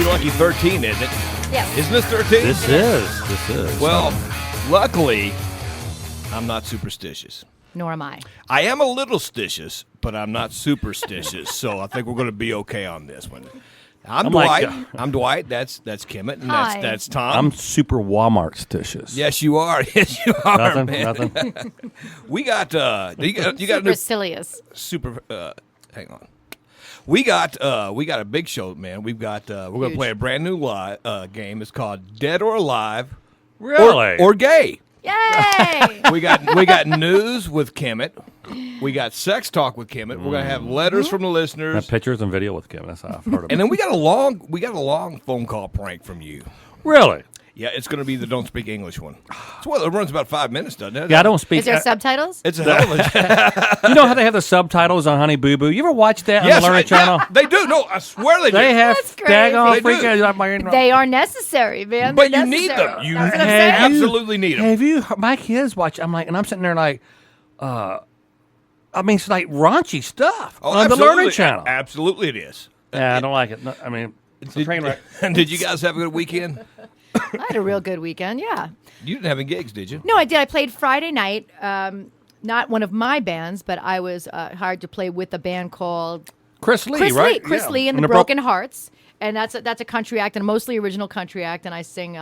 Lucky 13, isn't it? Yes. Isn't this 13? This is. Well, luckily, I'm not superstitious. Nor am I. I am a little stitious, but I'm not superstitious, so I think we're going to be okay on this one. I'm Dwight. I'm Dwight. That's Kimmett, and Hi. that's Tom. I'm super Walmart-stitious. Yes, you are. Yes, you are. Nothing. We got you got a new Supercilious. hang on. We got a big show, man. We're going to play a brand new game. It's called Dead or Alive, Really? or Gay. Yay! We got news with Kimmett. We got sex talk with Kimmett. We're going to have letters from the listeners. Pictures and video with Kim. That's how I've heard of it. And then we got a long phone call prank from you. Really? Yeah, it's going to be the Don't Speak English one. Well, it runs about 5 minutes, doesn't it? Yeah, I don't speak. Is there subtitles? It's a hell of a You know how they have the subtitles on Honey Boo Boo? You ever watch that on yes, the Learning Channel? Yeah, they do. No, I swear they do. They have That's crazy. daggone They do. freaking. They are necessary, man. But They're you need necessary. them. You That's what I'm saying. absolutely need them. Have you? My kids watch. And I'm sitting there like, it's like raunchy stuff on the Learning Channel. Absolutely, it is. Yeah, I don't like it. No, I mean, it's a train wreck. Did you guys have a good weekend? I had a real good weekend, yeah. You didn't have any gigs, did you? No, I did. I played Friday night. Not one of my bands, but I was hired to play with a band called Chris Lee, right? Chris Yeah. Lee and the Broken Hearts. And that's a country act, and a mostly original country act. And I sing.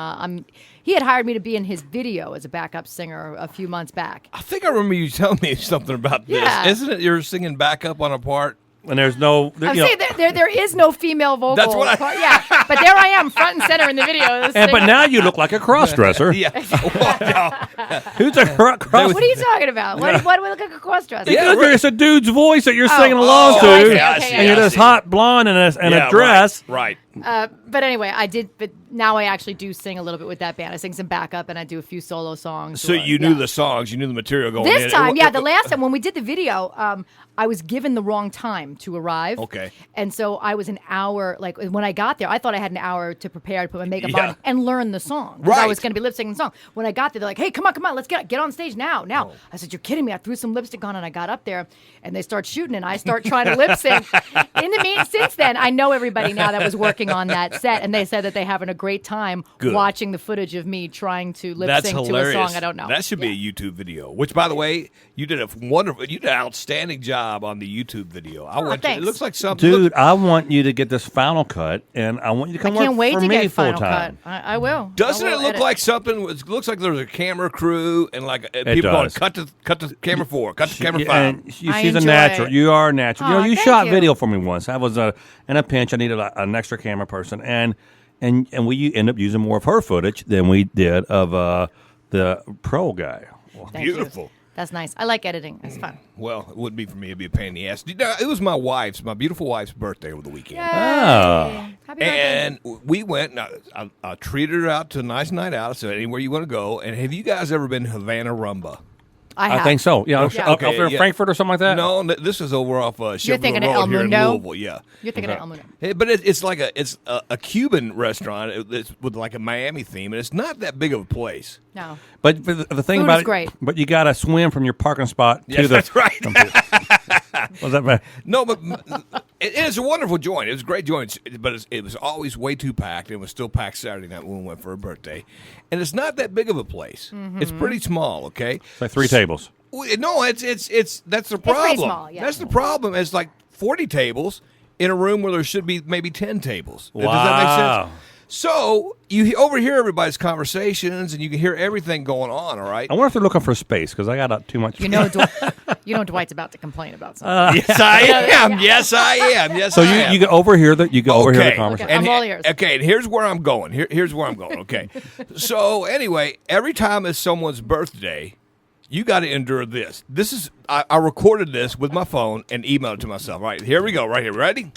He had hired me to be in his video as a backup singer a few months back. I think I remember you telling me something about this. Yeah. Isn't it you're singing backup on a part? And there's no. I'm saying there is no female vocal. That's what yeah, but there I am, front and center in the video. But now you look like a cross-dresser. Yeah. Who's a cross? What are you talking about? What do we look like a cross-dresser? Yeah, it's a dude's voice that you're singing oh, along I to, see, okay, and yeah, you're I this see. hot blonde in a dress. Right. But anyway, I did. But now I actually do sing a little bit with that band. I sing some backup, and I do a few solo songs. So you knew the songs, you knew the material going in. This time, yeah. The last time when we did the video, I was given the wrong time to arrive. Okay. And so I was an hour. Like when I got there, I thought I had an hour to prepare to put my makeup Yeah. on and learn the song. 'Cause I Right. was going to be lip syncing the song. When I got there, they're like, "Hey, come on, let's get on stage now." Oh. I said, "You're kidding me!" I threw some lipstick on and I got up there, and they start shooting, and I start trying to lip sync. Since then, I know everybody now that was working on that set, and they said that they're having a great time watching the footage of me trying to lip That's sync hilarious. to a song I don't know. That should be a YouTube video. Which, by the way, you did an outstanding job on the YouTube video. It thanks. looks like something. Dude, I want you to get this Final Cut, and I want you to come I can't work wait for to me get full Final time. Cut. I will. Doesn't I it will look edit. like something? It looks like there's a camera crew and like people going does. cut to camera 4, cut to camera 5. And she's I a enjoy natural. it. You are a natural. Aw, you thank shot you. video for me once. I was in a pinch. I needed an extra camera person, and we end up using more of her footage than we did of the pro guy. Thank you. Beautiful. That's nice. I like editing. It's fun. Well, it wouldn't be for me. It'd be a pain in the ass. It was my beautiful wife's birthday over the weekend. Oh. Happy birthday. And we went, and I treated her out to a nice night out. So anywhere you want to go. And have you guys ever been to Havana Rumba? I I think so. Yeah, Yeah. up there in yeah. Frankfurt or something like that. No, this is over off You're Chevrolet thinking of Road El here in Mundo? Louisville. Yeah. You're thinking of El Mundo. But it's like a Cuban restaurant. It's with like a Miami theme, and it's not that big of a place. No. But the thing Food about is it, great. but you got to swim from your parking spot to Yes, the. that's right. Was that bad? No, but it's a wonderful joint. It was a great joint, but it was always way too packed. It was still packed Saturday night when we went for her birthday, and it's not that big of a place. Mm-hmm. It's pretty small. Okay, It's like 3 tables. No, it's that's the pretty problem. small, yeah. That's the problem. It's like 40 tables in a room where there should be maybe 10 tables. Does that make Wow. sense? So you overhear everybody's conversations, and you can hear everything going on. All right. I wonder if they're looking for space because I got too much. You know, Dwight's about to complain about something. Yes, I am. Yes, I am. Yes, So I am. you get overhear the overhear the conversation. I'm all ears. Okay, and here's where I'm going. Here's where I'm going. Okay. So anyway, every time it's someone's birthday, you got to endure this. This is I recorded this with my phone and emailed it to myself. Right, here we go. Right here. Ready?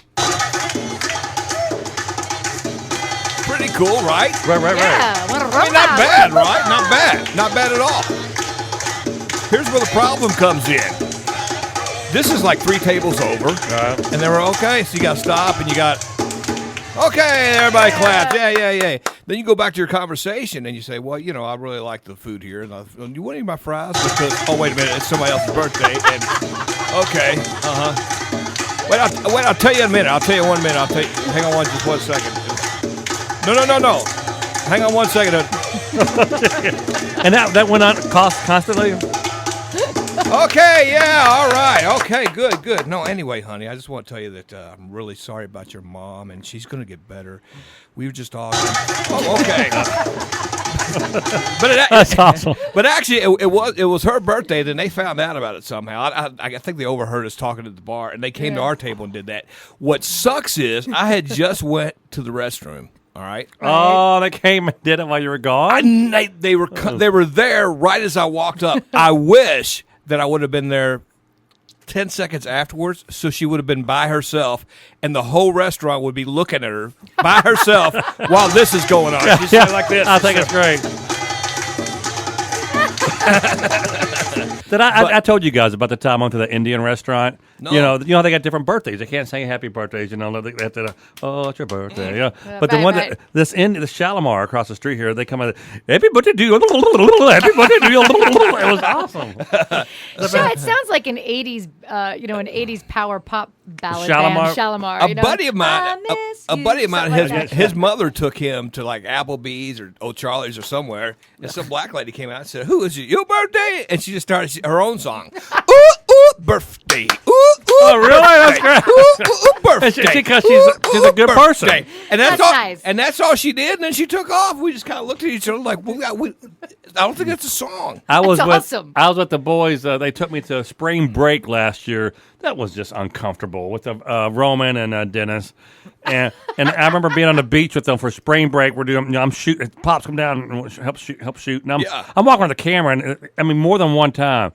Pretty cool, right? Right. Yeah. What a I mean, not bad, right? Not bad. Not bad at all. Here's where the problem comes in. This is like 3 tables over. And they were okay, so you got to stop and you got Okay, everybody claps. Yeah. Then you go back to your conversation and you say, well, I really like the food here. And you want any of my fries? Because, oh, wait a minute, it's somebody else's birthday. And okay, Wait, I'll tell you in a minute. I'll tell you 1 minute. Hang on just 1 second. No. Hang on 1 second. And that went on constantly? Okay, yeah, all right. Okay, good. No, anyway, honey, I just want to tell you that I'm really sorry about your mom, and she's going to get better. We were just talking. Oh, okay. That's awesome. But actually, it was her birthday. Then they found out about it somehow. I think they overheard us talking at the bar, and they came to our table and did that. What sucks is I had just went to the restroom. All right. Oh, they came and did it while you were gone? They were there right as I walked up. I wish that I would have been there 10 seconds afterwards, so she would have been by herself, and the whole restaurant would be looking at her by herself while this is going on. She's like this. I think it's great. I told you guys about the time I went to the Indian restaurant. No. You know they got different birthdays. They can't say happy birthdays. They have to, oh, it's your birthday. Yeah. But the one that the Shalimar across the street here, they come out. Happy birthday to you. Happy birthday to you. It was awesome. Sure, it sounds like an '80s power pop ballad Shalimar. band. Shalimar. A buddy of mine, his mother took him to like Applebee's or O'Charlie's or somewhere, and some black lady came out and said, "Who is it? Your birthday?" And she just started her own song. Ooh, birthday. Ooh, oh, really? That's great. Ooh, birthday. Because she's a good person. And that's all. Nice. And that's all she did. And then she took off. We just kind of looked at each other like, I don't think that's a song. I was awesome. with the boys. They took me to spring break last year. That was just uncomfortable with the Roman and Dennis. And I remember being on the beach with them for spring break. We're doing, I'm shooting. Pops come down and help shoot. And I'm walking around the camera, and I mean more than one time.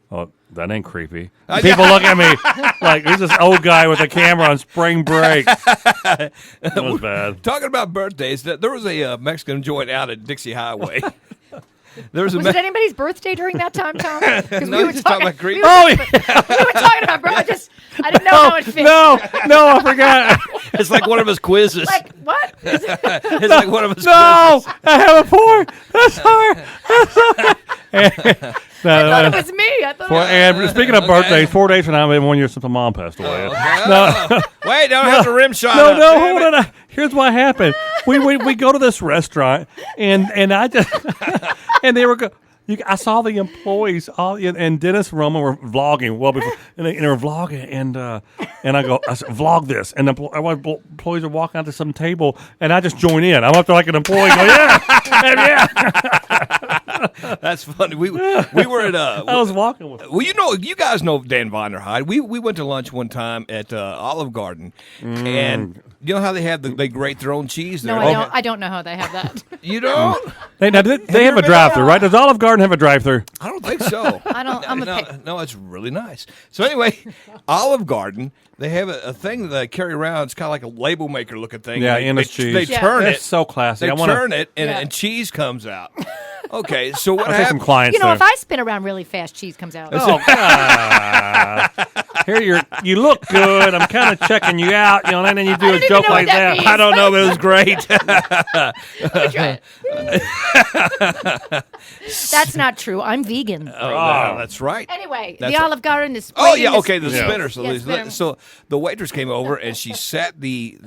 Oh, that ain't creepy. People look at me like, who's this old guy with a camera on spring break? It was bad. Talking about birthdays, there was a Mexican joint out at Dixie Highway. Was it anybody's birthday during that time, Tom? Because No, we were talking about creepy. we were talking about birthday. I didn't know how it fit. No, I forgot. It's like one of his quizzes. Like, what? It's like one of his No, quizzes. I have a point. That's hard. I thought it was me. And speaking of birthdays, 4 days from now, maybe 1 year since my mom passed away. Wait, don't have the rim shot. No, hold on. Here's what happened. We go to this restaurant, and I just and they were. I saw the employees and Dennis and Roman were vlogging well before, and they were vlogging, and I said, vlog this, and the employees are walking out to some table, and I just join in. I'm up there like an employee, go yeah. That's funny. We were at I was walking with. Well, you guys know Dan Vonderheide. We went to lunch one time at Olive Garden, and you know how they have they grate their own cheese there. No, I don't know how they have that. You don't? They have a drive-through, right? Does Olive Garden have a drive-through? I don't think so. No, it's really nice. So anyway, Olive Garden, they have a thing that they carry around. It's kind of like a label maker looking thing. Yeah, and cheese. They turn it. It's so classy. They turn it, and cheese comes out. Okay, so what happened? Some clients if I spin around really fast, cheese comes out. Oh, here you look good. I'm kind of checking you out, and then you do a joke like that. I don't know, but it was great. That's not true. I'm vegan. Oh, that's right. Anyway, the Olive Garden is. Oh yeah, okay, the spinner. spinner. So the waitress came over and she sat the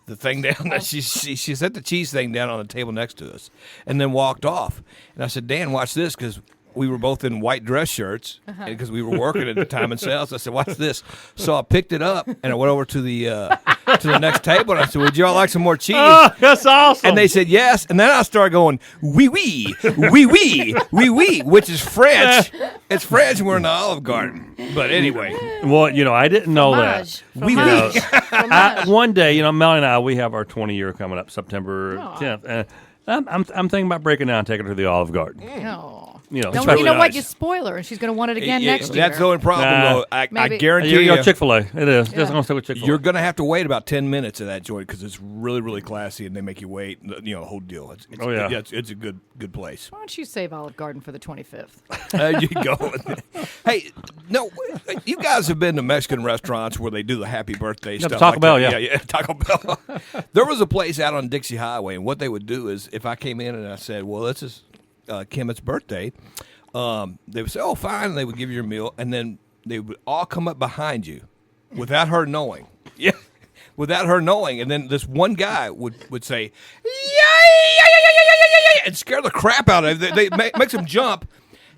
thing down. She set the cheese thing down on the table next to us, and then walked off. And I said, Dan, watch this, because we were both in white dress shirts because we were working at the time in sales. I said, watch this. So I picked it up and I went over to the next table and I said, would you all like some more cheese? Oh, that's awesome. And they said yes. And then I started going, oui, which is French. It's French and we're in the Olive Garden. But anyway. Well, I didn't know that. One day, Melanie and I, we have our 20-year coming up September 10th. And I'm thinking about breaking down and taking her to the Olive Garden. No. Don't especially you know what? nice. You spoil her, and she's going to want it again Yeah, next year. that's the only problem, Nah. though. I Maybe. guarantee You you. go Chick-fil-A. It is. Just gonna stay with Chick-fil-A. You're going to have to wait about 10 minutes at that joint because it's really, really classy, and they make you wait. The whole deal. It's, Oh, yeah. It's a good place. Why don't you save Olive Garden for the 25th? There you go. Hey, no, you guys have been to Mexican restaurants where they do the happy birthday Yeah, stuff. Taco like Bell, that. yeah. Taco Bell. There was a place out on Dixie Highway, and what they would do is if I came in and I said, well, this is Kimmett's birthday, they would say, oh, fine, and they would give you your meal, and then they would all come up behind you without her knowing. Yeah. Without her knowing, and then this one guy would say, yeah, and scare the crap out of him. They makes him jump.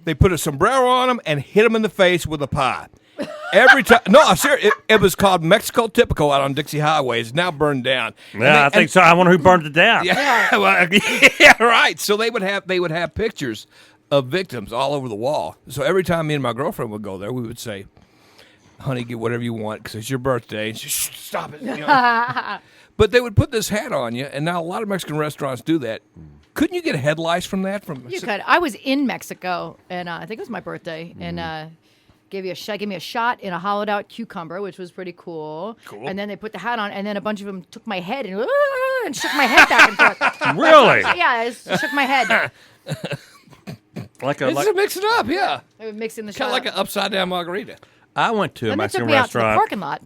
They put a sombrero on him and hit him in the face with a pie. Every time. No, I'm serious. It was called Mexico Typical out on Dixie Highway. It's now burned down. Yeah, I think so. I wonder who burned it down. Yeah, well, yeah, right. So they would have pictures of victims all over the wall. So every time me and my girlfriend would go there, we would say, honey, get whatever you want because it's your birthday. And she'd stop it. But they would put this hat on you, and now a lot of Mexican restaurants do that. Couldn't you get head lice from that? You could. I was in Mexico, and I think it was my birthday, and gave me a shot in a hollowed out cucumber, which was pretty cool. Cool. And then they put the hat on, and then a bunch of them took my head and shook my head back and forth. Really? Yeah, I just shook my head. This is mix it up, yeah. I was mixing the Kind shot. of like an upside down margarita. I went to a Then they Mexican took me out to the restaurant. parking lot.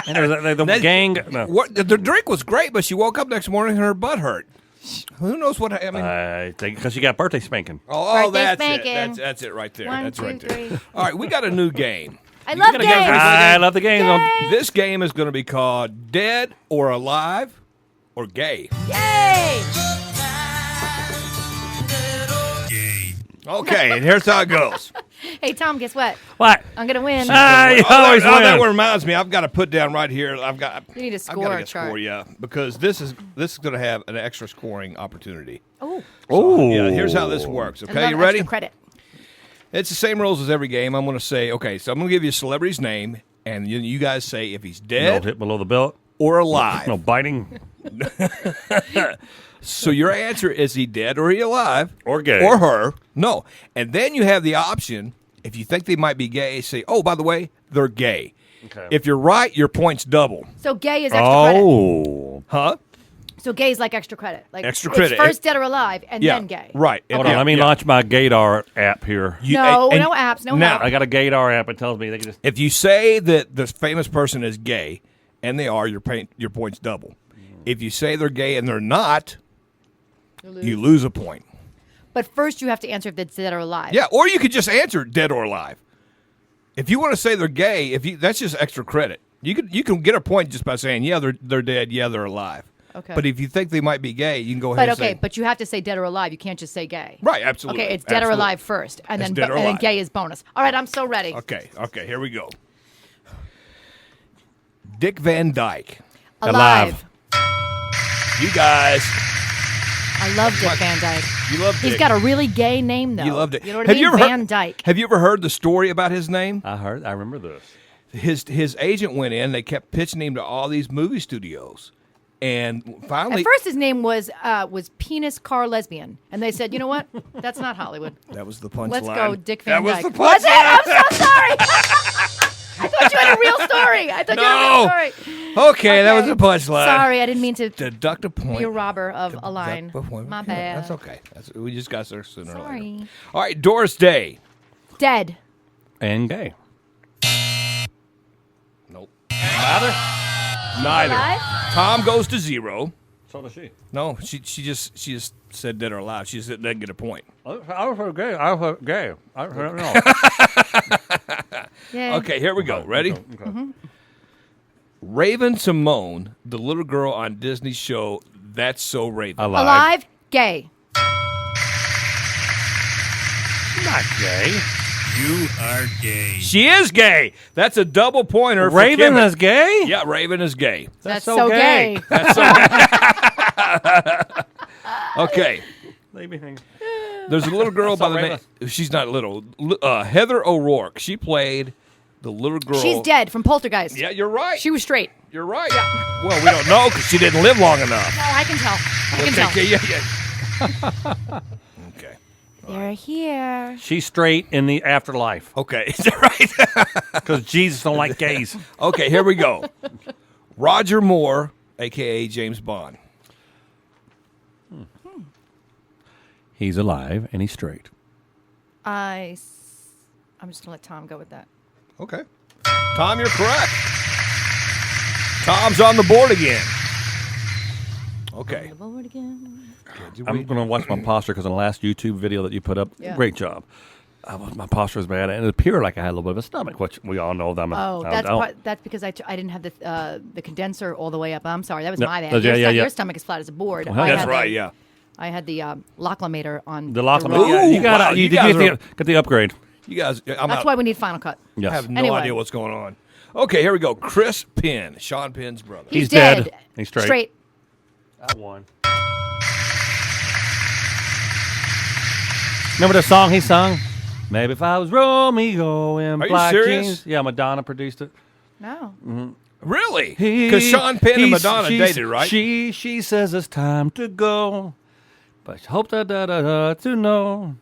And there was the gang. No. The drink was great, but she woke up next morning and her butt hurt. Who knows what I mean? I think because you got birthday spanking. Oh, Birthday that's spanking. it. That's it right there. 1, That's 2, right 3. there. All right, we got a new game. I love gotta get games. I love the game. This game is going to be called Dead or Alive or Gay. Yay! Okay, and here's how it goes. Hey, Tom, guess what? What? I'm going to win. You always that win. reminds me. I've got to put down right here. You need a I've got to score get a chart. score, yeah, because this is going to have an extra scoring opportunity. Oh, Oh, Yeah, here's how this works. I Okay, love you ready? extra credit. It's the same rules as every game. I'm going to say, okay, so I'm going to give you a celebrity's name, and you guys say if he's No dead hit below the belt. or alive. No biting. So your answer is he dead or he alive? Or gay. Or her. No. And then you have the option, if you think they might be gay, say, oh, by the way, they're gay. Okay. If you're right, your point's double. So gay is extra credit. Oh. Huh? So gay is like extra credit. Like Extra it's credit. first dead or alive, and Yeah. then gay. Right. Hold on. Let me launch my Gaydar app here. No apps, no now, help. I got a Gaydar app. It tells me they can just. if you say that the famous person is gay, and they are, your point's double. If you say they're gay and they're not, you lose a point. But first, you have to answer if it's dead or alive. Yeah, or you could just answer dead or alive. If you want to say they're gay, that's just extra credit. You can get a point just by saying they're dead, they're alive. Okay. But if you think they might be gay, you can go ahead But and say but you have to say dead or alive. You can't just say gay. right, absolutely. Okay, it's dead or Absolutely. alive first, and It's then dead or and then alive. gay is bonus. All right, I'm so ready. Okay, here we go. Dick Van Dyke. Alive. You guys, I love Dick Van Dyke. you love Dick. He's got a really gay name, though. You loved it. You know what I mean? Van Dyke. Have you ever heard the story about his name? I remember this. His agent went in. They kept pitching him to all these movie studios, and finally, At first, his name was Penis Car Lesbian, and they said, "You know what? That's not Hollywood. that was the punchline. Let's go, Dick Van That Dyke." was the Was it? punchline. I'm so sorry. I thought you had a real story. I thought you had a real story. Okay, that was the punchline. Sorry, I didn't mean to Deduct a point. be a robber of a line. Deduct a point. My Yeah, bad. That's okay. We just got there sooner or later. Sorry. All right, Doris Day. Dead. And gay. Nope. Neither. Alive? Tom goes to 0. So does she. No, she just said dead or alive. She just didn't get a point. I was gay. I was gay. I don't know. Yeah. Okay, here we go. Ready? Okay. Mm-hmm. Raven Simone, the little girl on Disney's show That's So Raven. Alive? Gay. Not gay. You are gay. She is gay. That's a double pointer. for Raven Kimmett. is gay? Yeah, Raven is gay. That's so gay. Okay. Leave me hanging. There's a little girl by the Raven. name. She's not little. Heather O'Rourke. She played the little girl. She's dead from Poltergeist. Yeah, you're right. She was straight. You're right. Well, we don't know because she didn't live long enough. No, I can tell. I can tell. Okay, yeah. Okay. They're here. She's straight in the afterlife Okay, is that right? because Jesus don't like gays. Okay, here we go. Roger Moore, a.k.a. James Bond. He's alive and he's straight. I'm just gonna let Tom go with that. Okay. Tom, you're correct. Tom's on the board again. Okay. The board again. I'm going to watch my posture because in the last YouTube video that you put up, Yeah. great job. My posture was bad, and it appeared like I had a little bit of a stomach, which we all know that I'm. That's because I didn't have the condenser all the way up. I'm sorry, that was No, my bad. yeah. Your stomach is flat as a board. Well, I That's had right, the- yeah. I had the locklamator on. The lock. road. Ooh, You got wow, you you did guys get the upgrade. You guys, I'm That's out. why we need Final Cut. Yes. I have no Anyway. idea what's going on. Okay, here we go. Chris Penn, Sean Penn's brother. He's dead. dead. He's straight. Straight. I won. Remember the song he sung? Maybe if I was Romeo in Are you black serious? jeans. Yeah, Madonna produced it. No. Really? Because Sean Penn and Madonna dated, right? She says it's time to go, but she hopes to know.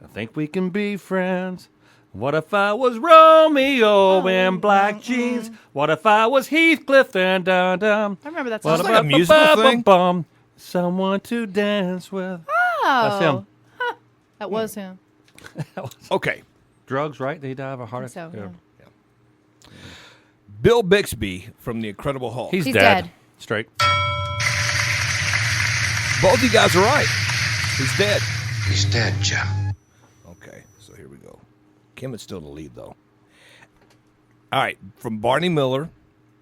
I think we can be friends. What if I was Romeo in black jeans? What if I was Heathcliff and dum dum? I remember that What song. like a musical thing. bum, someone to dance with. That's him. That was him. Okay. Drugs, right? Did he die of a heart So, attack? yeah. Bill Bixby from The Incredible Hulk. He's He's dead. dead. Straight. Both you guys are right. He's dead. He's dead, Jim. Okay, so here we go. Kim is still in the lead, though. All right, from Barney Miller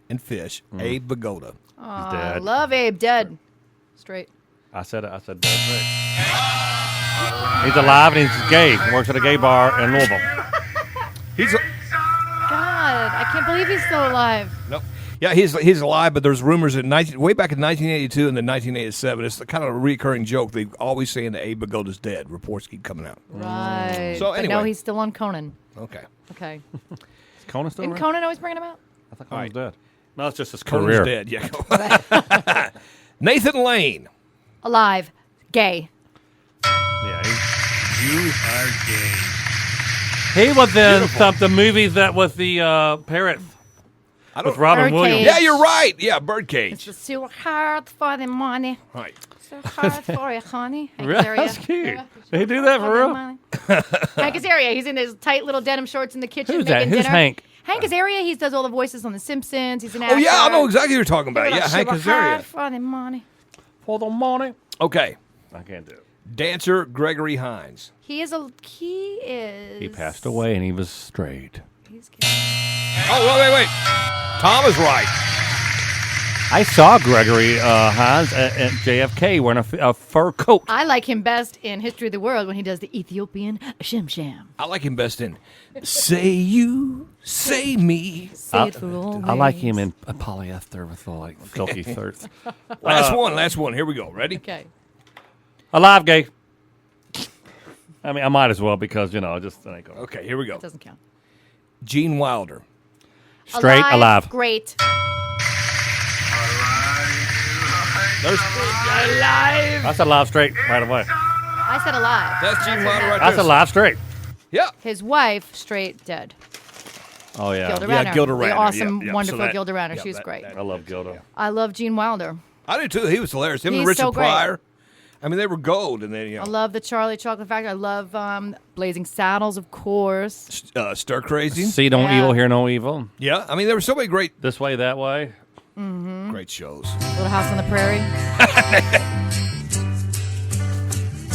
and Fish, Abe Vigoda. He's I dead. love Abe. Dead. Straight. I said dead. Straight. He's alive and he's gay. He works at a gay bar in Louisville. He's God, I can't believe he's still alive. nope. Yeah, he's alive, but there's rumors that way back in 1982 and then 1987, it's the kind of a recurring joke. They always saying that Abe Vigoda's dead. Reports keep coming out. Right. So But no, anyway. he's still on Conan. Okay. Okay. Is Conan still Didn't around? Conan always bring him out? I thought Conan was dead. No, it's just his Conan's career. dead. Yeah. Nathan Lane. Alive. Gay. Yeah, You are gay. he was in the movie that with the parrot I with don't. Robin Birdcage. Williams. Yeah, you're right. Yeah, It's Birdcage. so hard for the money. Right. So hard for you, honey. Hank Really? Azaria. That's cute. Did he do that for real? Hank Azaria. He's in his tight little denim shorts in the kitchen Who's that? making Who's dinner. Hank? Hank Azaria. He does all the voices on The Simpsons. He's an Oh actor. yeah, I know exactly who you're talking about. He was Yeah, like, Hank "So hard Azaria. for the money. For the money. Okay. I can't do it. Dancer Gregory Hines. He is. He passed away and he was straight. He's gay. Oh, wait. Tom is right. I saw Gregory Hines at JFK wearing a fur coat. I like him best in History of the World when he does the Ethiopian Shim Sham. I like him best in Say You, Say Me. Say it for always. I like him in a polyester with the like silky thirst. Last one. Here we go. Ready? Okay. Alive, gay. I mean, I might as well because just ain't going. Okay, here we go. Doesn't count. Gene Wilder. Straight, alive. Great. There's alive. I said alive, straight, right away. I said alive. That's Gene Wilder right I there. said alive, straight. Yeah. His wife, straight, dead. Oh yeah, Gilda Yeah, Radner. Gilda The Radner. awesome, Yeah, wonderful so that- Gilda Radner. yeah, She was that- great. I love Gilda. I love Gene Wilder. I do too. He was hilarious. Him and He's Richard so great. Pryor. I mean, they were gold, and then I love the Charlie Chocolate Factory. I love Blazing Saddles, of course. Stir Crazy. See no Yeah. evil, hear no evil. Yeah, I mean, there were so many great This way, that way. great shows. Little House on the Prairie.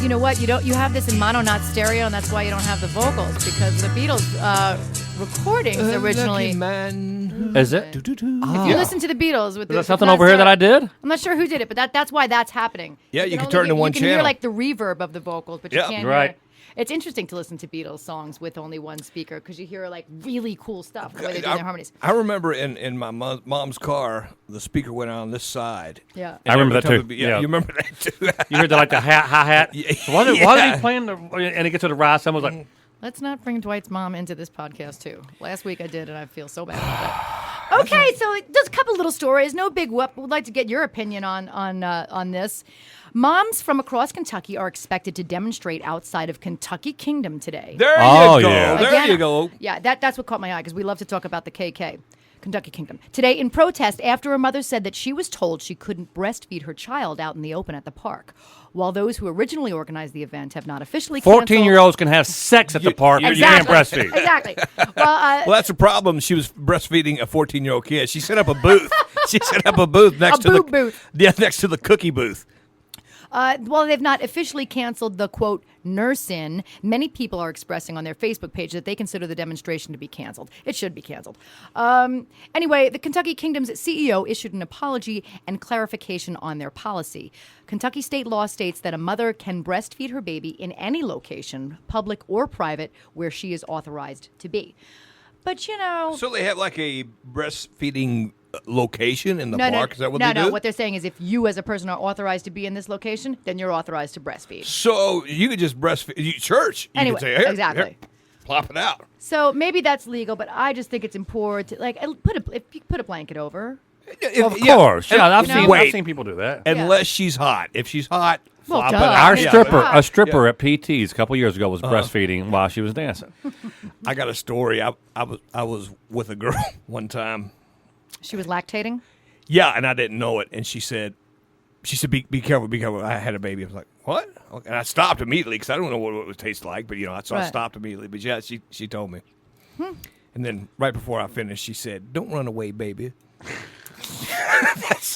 You know what? You have this in mono, not stereo, and that's why you don't have the vocals because the Beatles recordings originally. Is it? If you listen to the Beatles with Is that something over here that I did? I'm not sure who did it, but that's why that's happening. Yeah, you can only turn to hear- one You can hear channel. like the reverb of the vocals, but you Yeah. can't Right. hear. It's interesting to listen to Beatles songs with only one speaker because you hear like really cool stuff the way they do their harmonies. I remember in my mom's car, the speaker went on this side. Yeah. I remember Every that time too. it'd be- Yeah, you remember that too. You heard the hi-hat? Yeah. So why did he playing and he gets to the rise? Someone was like, Let's not bring Dwight's mom into this podcast too. Last week I did, and I feel so bad about that. Okay, so just a couple little stories. No big whoop. We'd like to get your opinion on this. Moms from across Kentucky are expected to demonstrate outside of Kentucky Kingdom today. There Oh, you go. yeah. There Again, you go. Yeah, that's what caught my eye because we love to talk about the KK, Kentucky Kingdom. Today, in protest, after a mother said that she was told she couldn't breastfeed her child out in the open at the park. While those who originally organized the event have not officially canceled. 14-year-olds can have sex at the park, but you can't breastfeed. Exactly. Well, Well, that's a problem. She was breastfeeding a 14-year-old kid. She set up a booth. She set up a booth next to boob the booth. Yeah, next to the cookie booth. Well, they've not officially canceled the, quote, nurse-in. Many people are expressing on their Facebook page that they consider the demonstration to be canceled. It should be canceled. Anyway, the Kentucky Kingdom's CEO issued an apology and clarification on their policy. Kentucky state law states that a mother can breastfeed her baby in any location, public or private, where she is authorized to be. But, you know... So they have like a breastfeeding location in the park? Is that what they do? No, what they're saying is if you as a person are authorized to be in this location, then you're authorized to breastfeed. So you could just breastfeed. Church. You Anyway, could say, here, exactly. here, plop it out. So maybe that's legal, but I just think it's important to, like, if you put a blanket over. Of course. Yeah, I've Wait. seen people do that. Unless she's hot. If she's hot, Well, flop it duh. out. Our Yeah, a stripper at PT's a couple years ago was breastfeeding while she was dancing. I got a story. I was with a girl one time. She was lactating. Yeah, and I didn't know it. And she said, be careful, be careful. I had a baby. I was like, what? Okay. And I stopped immediately because I don't know what it would taste like. But, so I Right. stopped immediately. But, yeah, she told me. And then right before I finished, she said, don't run away, baby.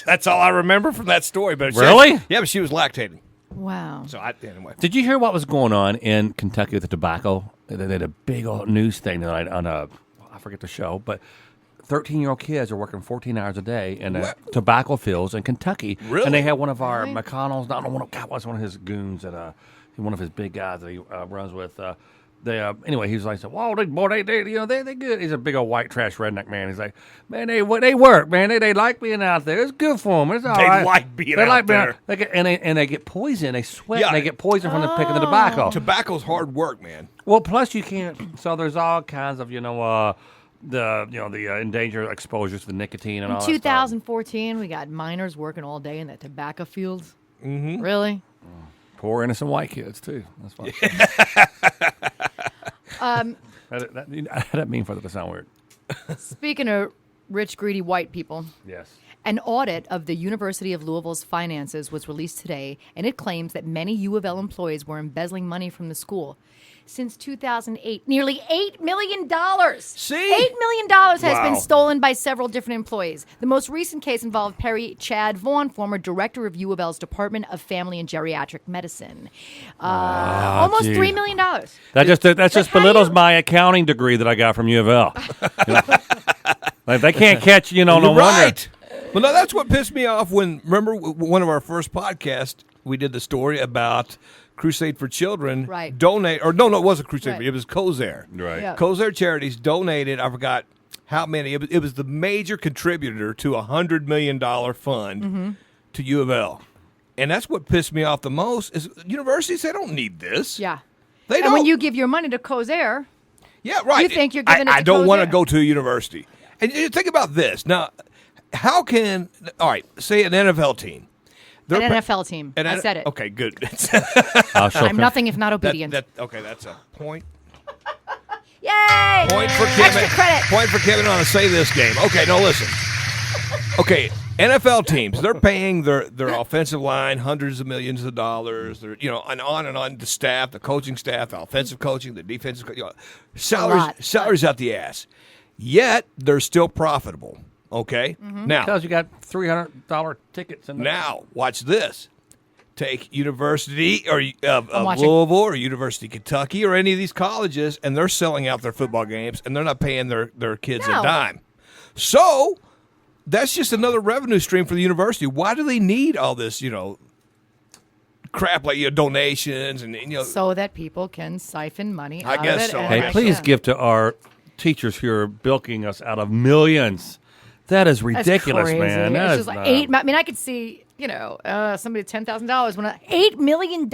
That's all I remember from that story. But Really? But she was lactating. Wow. So, anyway. Did you hear what was going on in Kentucky with the tobacco? They did a big old news thing tonight on I forget the show, but 13-year-old kids are working 14 hours a day in tobacco fields in Kentucky. Really? And they had one of our Really? McConnell's, I don't know, was one of his goons that one of his big guys that he runs with. Anyway, he was like, "Whoa, they good." He's a big old white trash redneck man. He's like, "Man, they work, man. They like being out there. It's good for them. It's all They right. like being out there. And they get poison. They sweat. Yeah. And they get poison from the picking the tobacco. Tobacco's hard work, man. Well, plus you can't. So there's all kinds of the endangered exposures to the nicotine and all In that stuff. 2014, we got miners working all day in the tobacco fields. Mm-hmm. Really? Poor innocent white kids too. That's fine. I didn't mean for that to sound weird. Speaking of rich, greedy white people, Yes. an audit of the University of Louisville's finances was released today, and it claims that many U of L employees were embezzling money from the school. Since 2008, nearly $8 million. See? $8 million has been Wow. stolen by several different employees. The most recent case involved Perry Chad Vaughn, former director of U of L's Department of Family and Geriatric Medicine. Almost geez. $3 million. That just how do belittles you- my accounting degree that I got from U of L. Like they can't catch no You're wonder. right. Well, no, that's what pissed me off when, remember, one of our first podcasts, we did the story about Crusade for Children. Right. Donate, or no, it wasn't Crusade. Right. It was Cozair. Right. Yeah. Cozair Charities donated, I forgot how many. It was the major contributor to a $100 million fund to U of L. And that's what pissed me off the most is universities, they don't need this. Yeah. They And don't. when you give your money to Cozair, Yeah, right. You think you're giving it I to don't want to Cozair. go to a university. And you think about this. Now, how can, all right, say an NFL team. an They're NFL team. I said it. Okay, good. I'm nothing if not obedient. Okay, that's a point. Yay! Point for Kevin. Extra credit. Point for Kevin on a Say This game. Okay, no, listen. Okay, NFL teams, they're paying their offensive line hundreds of millions of dollars. They're, and on. The staff, the coaching staff, the offensive coaching, the defensive salaries out the ass. Yet, they're still profitable. Okay? Mm-hmm. Now, Because you got $300 tickets in there. Now, watch this. Take University of watching. Louisville or University of Kentucky or any of these colleges, and they're selling out their football games, and they're not paying their kids No. a dime. So, that's just another revenue stream for the university. Why do they need all this, crap like donations and So that people can siphon money I out guess of it. so. and- Hey, Okay. please Yeah. give to our teachers who are bilking us out of millions. That is That's ridiculous, crazy. man. That It's is just like not- I mean, I could see, somebody $10,000 when $8 million.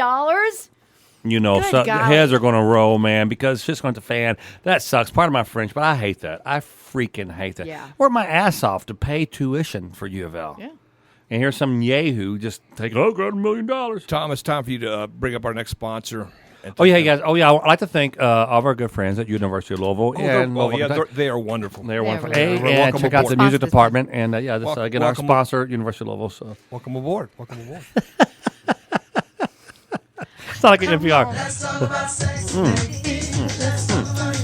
You know, Good so the golly. heads are going to roll, man, because shit's going to fan. That sucks. Part of my French, but I hate that. I freaking hate that. Yeah. Work my ass off to pay tuition for U of L. Yeah. And here's some yahoo just take, got $1 million. Tom, it's time for you to bring up our next sponsor. Oh, yeah, you guys. Oh, yeah, I'd like to thank all of our good friends at University of Louisville. They are wonderful. They're wonderful. really And welcome check out the aboard. music Sponsor this department. And, this, again, our welcome. sponsor, University of Louisville. So. Welcome aboard. Welcome aboard. It's not like an NPR.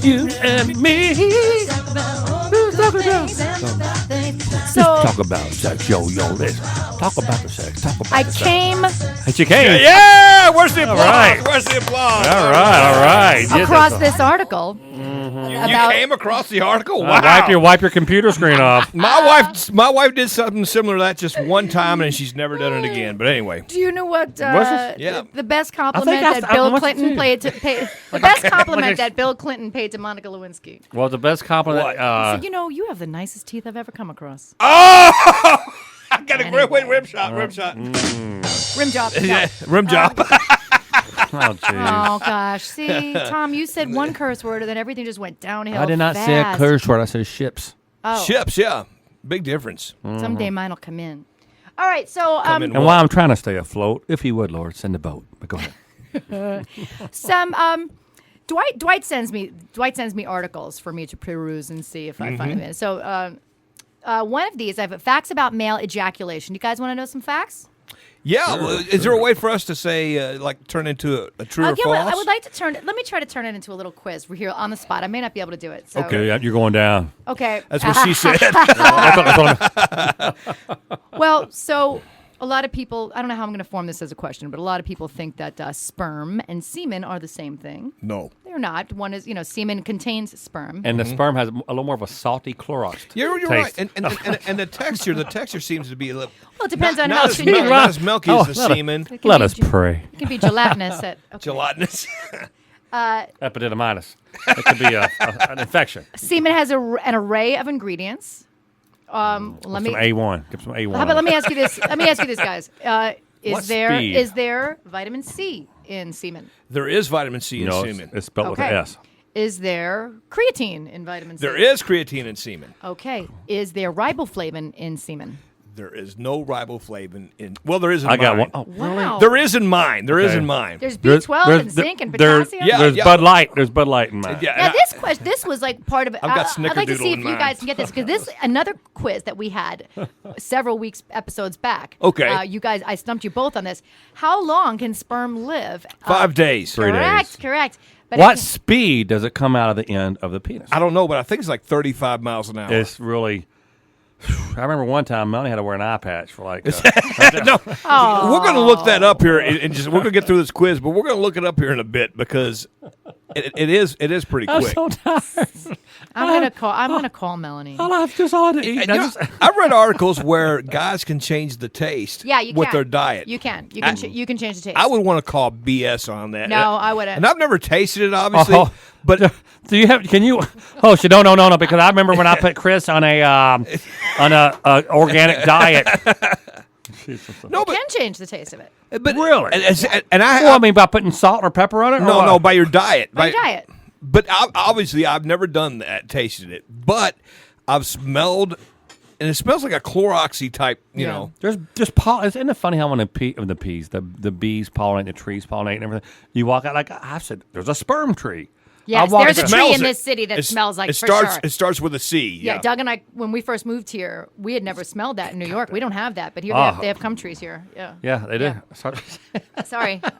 You and me. So Talk about sex, yo, let's talk about the sex. Talk about I the sex. came And you came. Yeah, where's the applause? right. Where's the applause? All right. Yes, across that's- this article You about came across the article? Wow. Wipe your computer screen off. My wife did something similar to that just one time, and she's never done it again. But anyway, Do you know what this? Yeah. the best compliment I that Bill watched it Clinton too. paid the best compliment Like a- that Bill Clinton paid to Monica Lewinsky? Well, the best compliment. What? He said, you know, you have the nicest teeth I've ever come across. I got a Anyway. great rim shot. Rim shot. Rim job. No. Yeah, rim job. oh, geez. Oh gosh! See, Tom, you said one curse word, and then everything just went downhill. I did not say a fast. curse word. I said ships. Oh, Ships, yeah, big difference. someday mine will come in. All right, so Come in. And while I'm trying to stay afloat, if you would, Lord, send a boat. But go ahead. some Dwight sends me articles for me to peruse and see if I find them. So one of these, I have facts about male ejaculation. You guys want to know some facts? Yeah, well, is there a way for us to say, turn into a true or Yeah, false? well, I would like to turn it. Let me try to turn it into a little quiz. We're here on the spot. I may not be able to do it. So. Okay, you're going down. Okay. That's what she said. Well, so a lot of people, I don't know how I'm going to form this as a question, but a lot of people think that sperm and semen are the same thing. No. They're not. One is, semen contains sperm. And the sperm has a little more of a salty Clorox. You're taste. right, and the texture seems to be a little. Well, it depends on not how as, sweet it is. not as milky as the let us- semen. It can Let be us pray. It can be gelatinous. Okay. Gelatinous. Epididymitis. It could be an infection. Semen has an array of ingredients. Let Some me. A1. Give some A1. How about let me ask you this? Let me ask you this, guys. What speed? Is there vitamin C in semen? There is vitamin C in No, semen. it's spelled with Okay. an S. Is there creatine in vitamin C? There is creatine in semen. Okay. Is there riboflavin in semen? There is no riboflavin in. Well, there is in I mine. got one. Oh, Wow. There is in mine. There is Okay. in mine. There's B12 and zinc and potassium. Yeah, There's Bud Light. There's Bud Light in mine. Yeah, Now and this was like part of it. I've got I'd like to Snickerdoodle see if in you mine. guys can get this because this another quiz that we had several episodes back. Okay. you guys, I stumped you both on this. How long can sperm live? 5 days. 3 correct, days. correct. But What speed does it come out of the end of the penis? I don't know, but I think it's like 35 miles an hour. It's really. I remember one time Melanie had to wear an eye patch for like. No, we're going to look that up here, and just we're going to get through this quiz, but we're going to look it up here in a bit because it is pretty I'm quick. so tired. I'm gonna call Melanie. I've just all to eat. And, you know, I've read articles where guys can change the taste Yeah, you with can. their diet. You can. You can. You can change the taste. I would want to call BS on that. No, I wouldn't. And I've never tasted it, obviously, Oh, but do you have? Can you? Oh, shit! No. Because I remember when I put Chris on a organic diet. no, You but, can change the taste of it. but Really? and I Well, I mean, by putting salt or pepper on it. no, by your diet, By your diet. But obviously, I've never done that, tasted it, but I've smelled, and it smells like a Cloroxy type, you Yeah. know. There's isn't it funny how when the bees pollinate the trees, pollinate and everything. You walk out like I said. There's a sperm tree. Yes, walked there's a in- tree Smells in it. this city that smells like it for starts. sure. It starts with a C. Yeah, Doug and I, when we first moved here, we had never smelled that in New York. We don't have that, but here they have gum trees here. Yeah. Yeah, they do. Yeah. Sorry.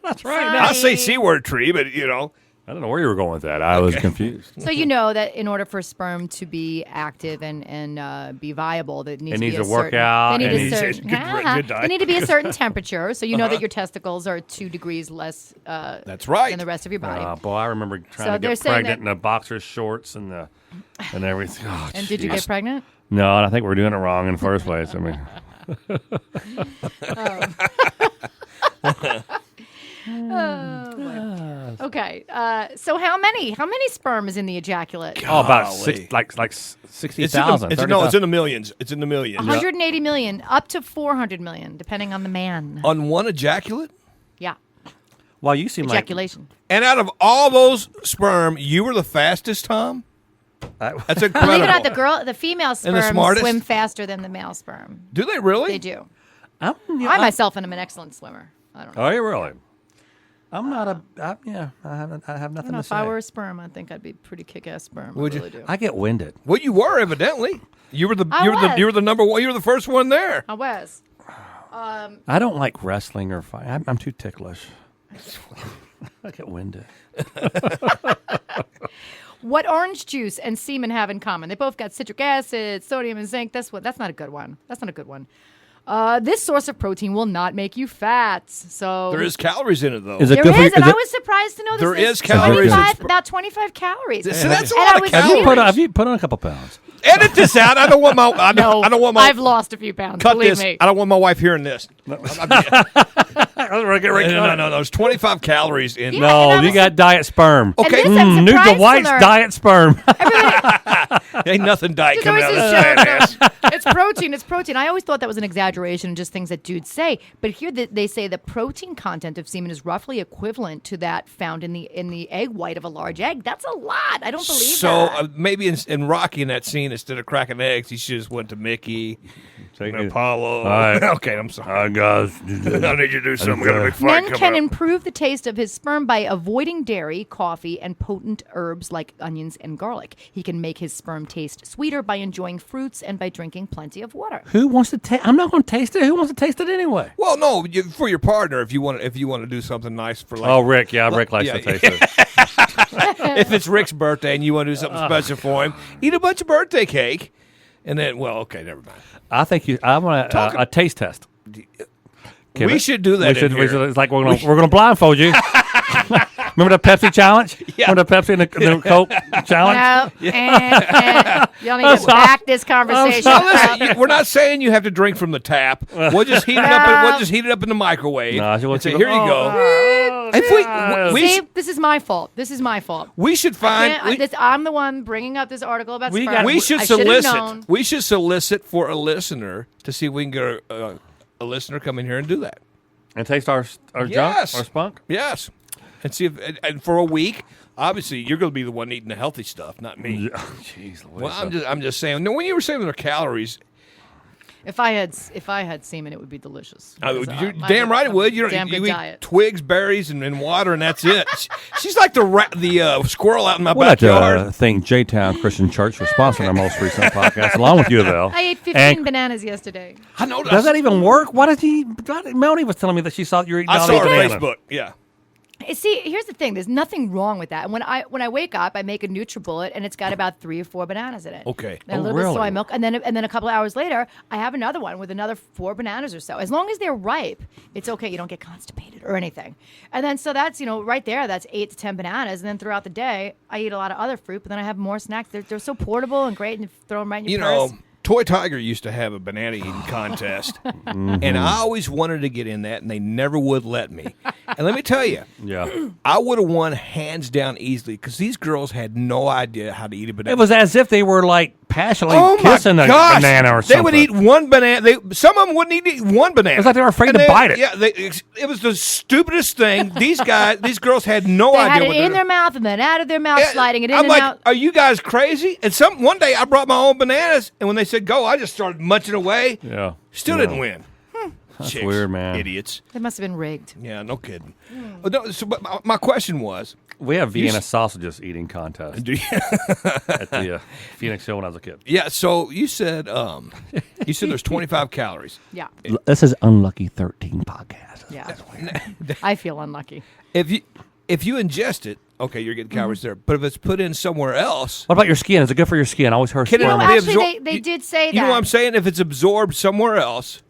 That's right. I'll say C word tree, but you know. I don't know where you were going with that. I was confused. So you know that in order for sperm to be active and be viable, that it needs, It needs to be to a work certain, out They need, and a needs- certain, good diet. they need to be a certain temperature. So you know that your testicles are 2 degrees less That's right. than the rest of your body. Boy, I remember So trying to they're get saying pregnant that- in the boxer shorts and everything. Oh, And did you jeez. get pregnant? No, and I think we're doing it wrong in the first place. I mean, Okay. So how many sperm is in the ejaculate? about Golly. 60,000. It's in the millions. It's in the millions. 180 million, up to 400 million, depending on the man. On one ejaculate? Yeah. Well, you seem ejaculation. And out of all those sperm, you were the fastest, Tom? That's incredible. Believe it or not, the female And the sperm smartest? swim faster than the male sperm. Do they really? They do. I'm, I myself am an excellent swimmer. I don't know. Oh, you really? I'm not a. I have nothing I don't know, to if say. I were a sperm, I think I'd be pretty kick-ass sperm. Would I you? really do. I get winded. Well, you were evidently. You were the was. you were the number one. You were the first one there. I was. I don't like wrestling or fight. I'm too ticklish. I get winded. What orange juice and semen have in common? They both got citric acid, sodium, and zinc. That's not a good one. That's not a good one. This source of protein will not make you fat. So There is calories in it, though. Is it there good for is, you? and I was surprised to know this. There There's is calories. 25 about 25 calories. So that's a And lot I of was calories. curious. Have you put on a couple pounds? Edit this out. I don't want my. I don't want my. I've lost a few pounds. cut Believe this. me. I don't want my wife hearing this. No, no. There's 25 calories in. Yeah. No, and I you was- got diet sperm. Okay. And this, I'm Nude surprised the White's to learn. diet sperm. Ain't nothing diet There's coming always out of this this joke, fat ass. It's protein. It's protein. I always thought that was an exaggeration and just things that dudes say. But here they say the protein content of semen is roughly equivalent to that found in the egg white of a large egg. That's a lot. I don't believe So that. maybe in Rocky in that scene, instead of cracking eggs, he should just went to Mickey, Take and it. Apollo. All right. Okay, I'm sorry. Hi, guys. I need you to do something. We got a big fight Men coming can up. improve the taste of his sperm by avoiding dairy, coffee, and potent herbs like onions and garlic. He can make his sperm taste sweeter by enjoying fruits and by drinking plenty of water. Who wants to taste? I'm not going to taste it. Who wants to taste it anyway? Well, no, for your partner, if you want to do something nice for like. Oh, Rick. Yeah, Rick likes to taste it. If it's Rick's birthday and you want to do something special for him, eat a bunch of birthday cake, and then okay, never mind. I think I want a taste test. We should do that. in here. It's like we're gonna blindfold you. Remember the Pepsi challenge? Yeah. Remember the Pepsi and the Coke challenge? No, and y'all need to back this conversation Now, up. listen, we're not saying you have to drink from the tap. We'll just heat it up. We'll just heat it up in the microwave. No, she and wants say, to here you go. If See, this is my fault. This is my fault. we should find. I'm the one bringing up this article about We sperm. got- We should I should've solicit. known. We should solicit for a listener to see if we can get a listener come in here and do that. And taste our Yes. junk, our spunk? Yes, and see if and for a week. Obviously, you're going to be the one eating the healthy stuff, not me. Jeez, Well, I'm just saying. No, when you were saying their calories, If I had semen, it would be delicious. you're I damn right it would. You damn good eat diet. twigs, berries, and water, and that's it. She's like the squirrel out in my We'd like backyard. to thank J-Town Christian Church for sponsoring our most recent podcast, along with Wtfk. I ate 15 And- bananas yesterday. I know. Does that even work? Why did he? Melanie was telling me that she saw you were eating I all saw these her on bananas. Facebook. Yeah. See, here's the thing. There's nothing wrong with that. And when I wake up, I make a NutriBullet, and it's got about 3 or 4 bananas in it. Okay. And a Oh, little bit of soy really? milk, and then a couple of hours later, I have another one with another 4 bananas or so. As long as they're ripe, it's okay. You don't get constipated or anything. And then so that's right there. That's 8 to 10 bananas. And then throughout the day, I eat a lot of other fruit, but then I have more snacks. They're so portable and great, and you throw them right in your purse. Toy Tiger used to have a banana eating contest, and I always wanted to get in that, and they never would let me. And let me tell you, Yeah. I would have won hands down easily because these girls had no idea how to eat a banana. It was as if they were like passionately Oh my kissing a gosh! banana or something. They would eat one banana. Some of them wouldn't eat one banana. It was like they were afraid And to bite it. Yeah, it was the stupidest thing. These girls had no They idea. had it what in their mouth and then out of their mouth, Yeah, sliding it in I'm and like, out. are you guys crazy? And one day I brought my own bananas, and when they said go, I just started munching away. Yeah. Still Yeah. didn't win. That's Chicks, weird, man. Idiots. It must have been rigged. Yeah, no kidding. Oh, no, so, but my question was, We have You Vienna s- sausages eating contest do you, at the Phoenix Show when I was a kid. yeah. So you said there's 25 calories. Yeah. This is Unlucky 13 podcast. Yeah. I feel unlucky. If you ingest it, okay, you're getting calories there. But if it's put in somewhere else, What about your skin? Is it good for your skin? I always heard Can it sperm. be actually, absor- they you- did say you know that. what I'm saying? If it's absorbed somewhere else,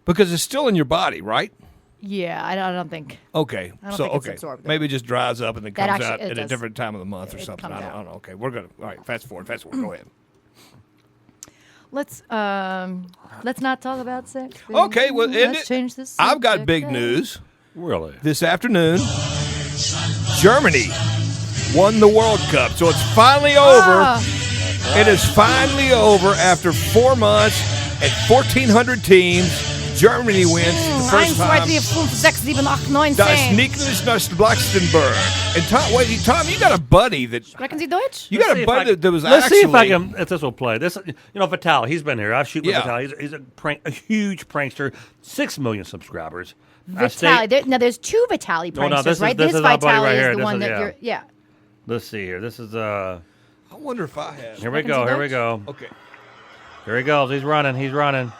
because it's still in your body, right? Yeah, I don't think. Okay, I don't so think it's okay, absorbed. maybe it just dries up and then That comes actually- out it at a does. different time of the month or It something. comes I out. don't know. Okay, we're gonna all right. Fast forward. Go ahead. Let's not talk about sex. Okay, well, end let's it. change this. I've got big news. Really? This afternoon, Germany won the World Cup, so it's finally over. It is finally over after 4 months and 1,400 teams. Germany wins for the first 1, 2, time. 3, 4, 5, 6, 7, 8, 9, Das 10. Nicholas Luxemburg. And Tom, you got a buddy that Sprechen Sie Deutsch? you got a buddy that was Let's actually. see if I can. If this will play. This, Vitaly. He's been here. I've shoot with Yeah. Vitaly. He's a huge prankster. 6 million subscribers. Vitaly. Now, there's 2 Vitaly No, no, pranksters, this is- right? this This is our buddy Vitaly right is here. the This one is- that yeah. you're. Yeah. Let's see here. This is I wonder if I have. Here we Sprechen go. Sie Here we Deutsch? go. Okay. Here he goes. He's running. He's running.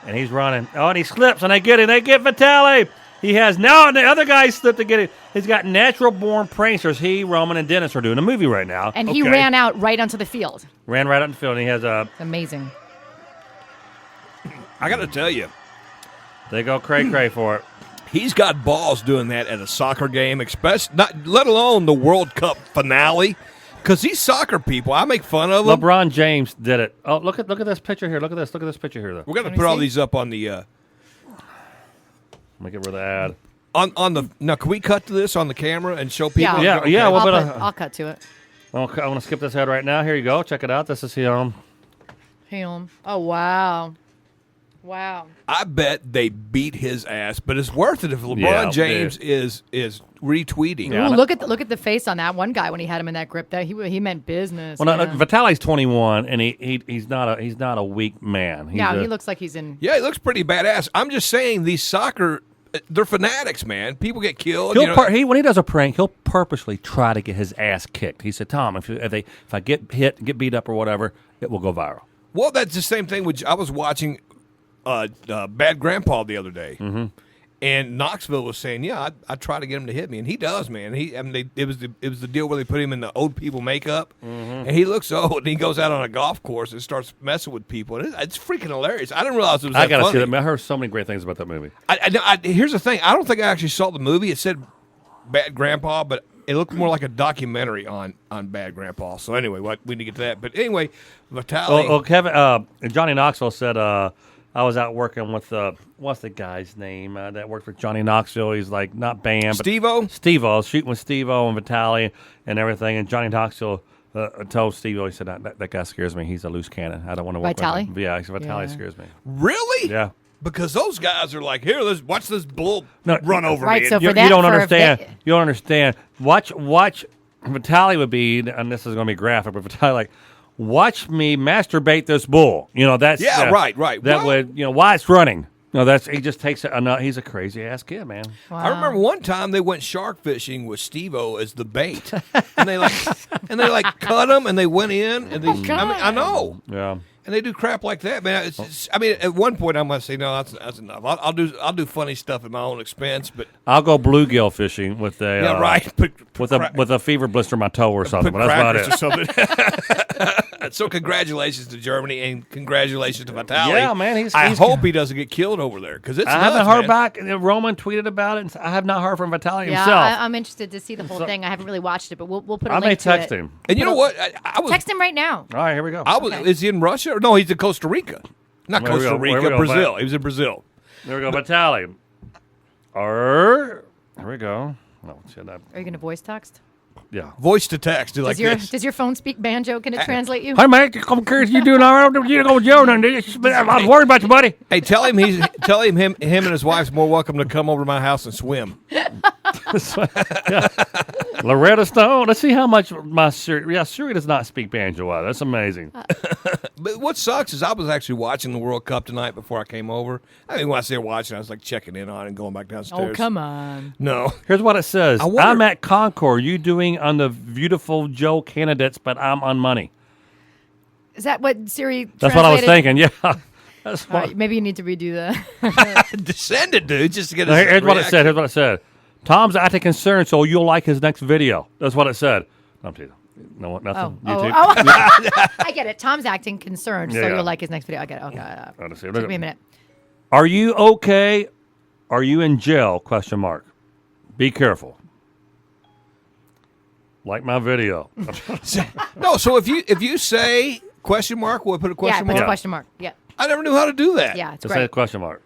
And he's running. Oh, and he slips, and they get it. They get Vitaly. He has now, and the other guy slipped to get it. He's got natural-born pranksters. He, Roman, and Dennis are doing a movie right now. And he Okay. ran out right onto the field. Ran right out in the field, and he has a. Amazing. I got to tell you, They go cray for it. he's got balls doing that at a soccer game, especially not let alone the World Cup finale. Because these soccer people, I make fun of them. LeBron James did it. Oh, look at this picture here. Look at this. Look at this picture here, though. We're going to Let me put all see. these up on the Make it where the ad. on the. Now, can we cut to this on the camera and show people? Yeah, yeah, I'll, well, but, I'll cut to it. Okay, I want to skip this ad right now. Here you go. Check it out. This is him. Him. Oh, wow. Wow. I bet they beat his ass, but it's worth it if LeBron Yeah, James is retweeting. Yeah. Ooh, look at the face on that one guy when he had him in that grip. That he meant business. Well, no, man. Vitaly's 21, and he's not a weak man. He's Yeah, a- he looks like he's in. Yeah, he looks pretty badass. I'm just saying these soccer, they're fanatics, man. People get killed. He'll you know. when he does a prank, he'll purposely try to get his ass kicked. He said, "Tom, if I get hit, get beat up, or whatever, it will go viral." Well, that's the same thing. I was watching Bad Grandpa the other day, and Knoxville was saying, "Yeah, I try to get him to hit me, and he does, man. It was the deal where they put him in the old people makeup, and he looks old, and he goes out on a golf course and starts messing with people, and it's freaking hilarious. I didn't realize it was. I gotta funny. see that. I heard so many great things about that movie. Here's the thing. I don't think I actually saw the movie. It said Bad Grandpa, but it looked more like a documentary on Bad Grandpa. So anyway, we need to get to that. But anyway, Vitaly. Well, Kevin, Johnny Knoxville said, I was out working with what's the guy's name that worked for Johnny Knoxville? He's like not Bam, but Steve-O? Steve-O. I was shooting with Steve-O and Vitaly and everything. And Johnny Knoxville told Steve-O, he said, that guy scares me. He's a loose cannon. I don't want to work Vitaly? with him. Yeah, he said, Vitaly Yeah. scares me. Really? Yeah. Because those guys are like, here, let's watch this bull No, run over right, me. so And for You that- don't for understand. va- You don't understand. Watch. Vitaly would be, and this is going to be graphic, but Vitaly like, watch me masturbate this bull. That's Yeah, right. That Well- would why it's running. No, he just takes it. He's a crazy ass kid, man. I remember one time they went shark fishing with Steve-O as the bait, and they cut him and they went in and they. I know. Yeah. And they do crap like that, man. I mean, at one point I must say, no, that's enough. I'll do funny stuff at my own expense, but I'll go bluegill fishing with a yeah, right. with a fever blister on my toe or something. Put But that's about crackers or it. something. So congratulations to Germany and congratulations to Vitaly. Yeah, man, he's- I he's- hope he doesn't get killed over there because it's. I nuts, haven't heard man. back. Roman tweeted about it, and I have not heard from Vitaly Yeah, himself. I'm interested to see the whole So- thing. I haven't really watched it, but we'll put a I link may to text it. him. And you know what? I was. Text him right now. All right, here we go. Okay. Is he in Russia? Or no, he's in Costa Rica. Not Where we Costa go, where we Rica, go, Brazil. back. He was in Brazil. There we go, Vitaly. Here we go. Oh, shit, Are you going to voice text? yeah. Voice to text. Do like this. Does your phone speak banjo? Can it translate you? Hey, mate, I'm curious. You doing all right? You go with Joe? I was worried about you, buddy. Hey, tell him him and his wife's more welcome to come over to my house and swim. Loretta Stone. Let's see how much my Siri. Yeah, Siri does not speak banjo either. That's amazing. But what sucks is I was actually watching the World Cup tonight before I came over. I mean, when I say watching, I was like checking in on it and going back downstairs. Oh, come on. No. Here's what it says. I wonder- I'm at Concord. You doing on the beautiful Joe candidates, but I'm on money. Is that what Siri That's what I was translated? thinking. Yeah. That's All what. right, maybe you need to redo that. Send it, dude, just to get a Here's what it reaction. said. Here's what it said. Tom's acting concerned, so you'll like his next video. That's what it said. I'm teasing. No, nothing. YouTube. I get it. Tom's acting concerned, Yeah, so yeah. you'll like his next video. I get it. Okay. Let's see. Took me a minute. Are you okay? Are you in jail? Question mark. Be careful. Like my video. No, so if you say question mark, we'll put a Yeah, question put mark. a question mark. Yeah. I never knew how to do that. Yeah, it's Just say a great. question mark.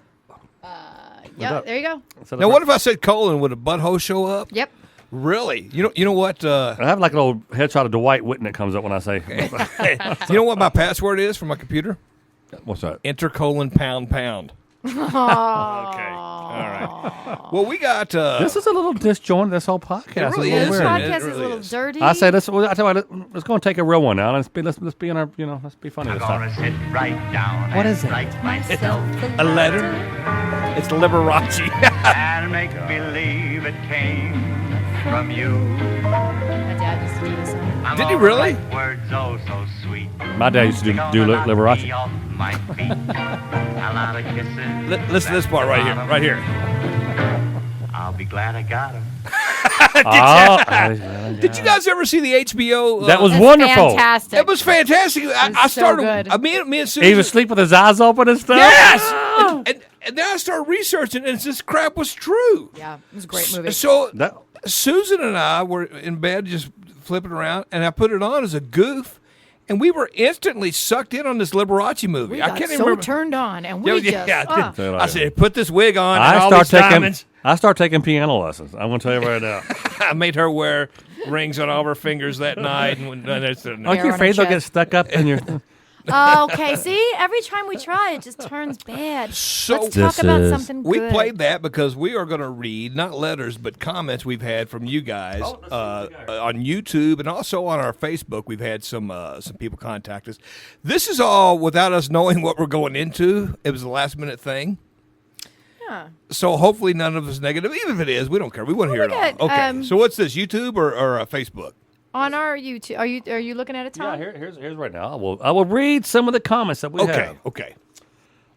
Yeah, there you go. Now, what if I said colon? Would a butthole show up? Yep. Really? You know what? I have like an old headshot of Dwight Whitten that comes up when I say. You know what my password is for my computer? What's that? Enter colon pound pound. Okay. All right. Well, we got. This is a little disjointed. This whole podcast It really is a is. little weird. This podcast is a really little is. dirty. I say this. I tell you what, let's go and take a real one now. Let's be in our. Let's be funny I'm this gonna time. sit right down What and is it? write myself a letter. It's Liberace. and make believe it came from you. My dad used to do this song. I'm Did he gonna really? write words oh so sweet. My dad used to do Liberace. Off my feet. A lot of kisses. Listen to this part right here. Right here. I'll be glad I got him. Did you guys ever see the HBO? That was That's wonderful. fantastic. It was fantastic. I so started. good. Me and Susan. He was asleep with his eyes open and stuff. Yes. And then I started researching, and this crap was true. Yeah, it was a great movie. So That- Susan and I were in bed just flipping around, and I put it on as a goof, and we were instantly sucked in on this Liberace movie. we I got can't so even remember. turned on, and Yeah, we yeah, just. yeah. I said, put this wig on. And all I these diamonds. start taking piano lessons. I'm going to tell you right now. I made her wear rings on all of her fingers that night. And it's, Aren't Hair you on her afraid they'll get chest. stuck up in your? Okay, see, every time we try, it just turns bad. So Let's talk about something we good. played that because we are going to read not letters but comments we've had from you guys on YouTube and also on our Facebook. We've had some people contact us. This is all without us knowing what we're going into. It was a last minute thing. Yeah. So hopefully none of it's negative. Even if it is, we don't care. We want to hear it look all. at, Okay. So what's this? YouTube or Facebook? On our YouTube, are you looking at it, Tom? Yeah, here's right now. I will read some of the comments that we have. Okay.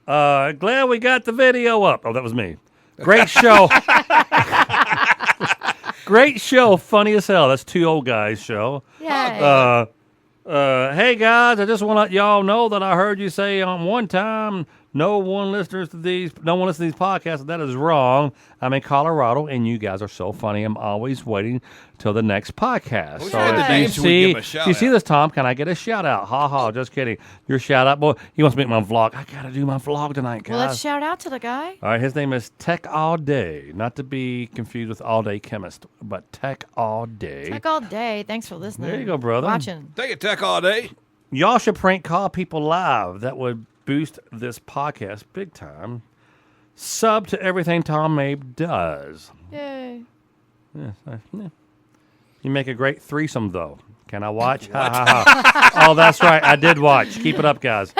Glad we got the video up. Oh, that was me. Great show. Great show. Funny as hell. That's two old guys show. Yeah. Hey guys, I just want to let y'all know that I heard you say on one time no one listens to these podcasts. That is wrong. I'm in Colorado, and you guys are so funny. I'm always waiting till the next podcast. We So had the if you name so we give him a see, shout if you see out. this, Tom, can I get a shout out? Ha ha, just kidding. Your shout out, boy. He wants to make my vlog. I gotta do my vlog tonight, guys. well, let's shout out to the guy. All right, his name is Tech All Day, not to be confused with All Day Chemist, but Tech All Day. Tech all day. Thanks for listening. There you go, brother. Watching. Take a tech all day. Y'all should prank call people live. That would boost this podcast big time. Sub to everything Tom Mabe does. Yay. Yeah. You make a great threesome, though. Can I watch? Ha, ha, ha. Oh, that's right. I did watch. Keep it up, guys.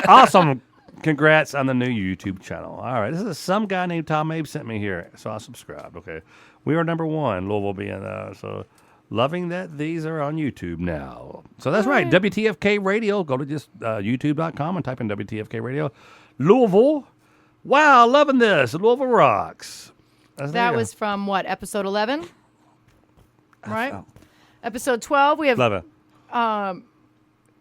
Awesome. Congrats on the new YouTube channel. All right. This is some guy named Tom Mabe sent me here, so I subscribed. Okay. We are number one, Louisville being so loving that these are on YouTube now. So that's right. WTFK Radio. Go to just youtube.com and type in WTFK Radio. Louisville. Wow, loving this. Louisville rocks. That was from what, episode 11? Right? Oh. Episode 12, we have Love it.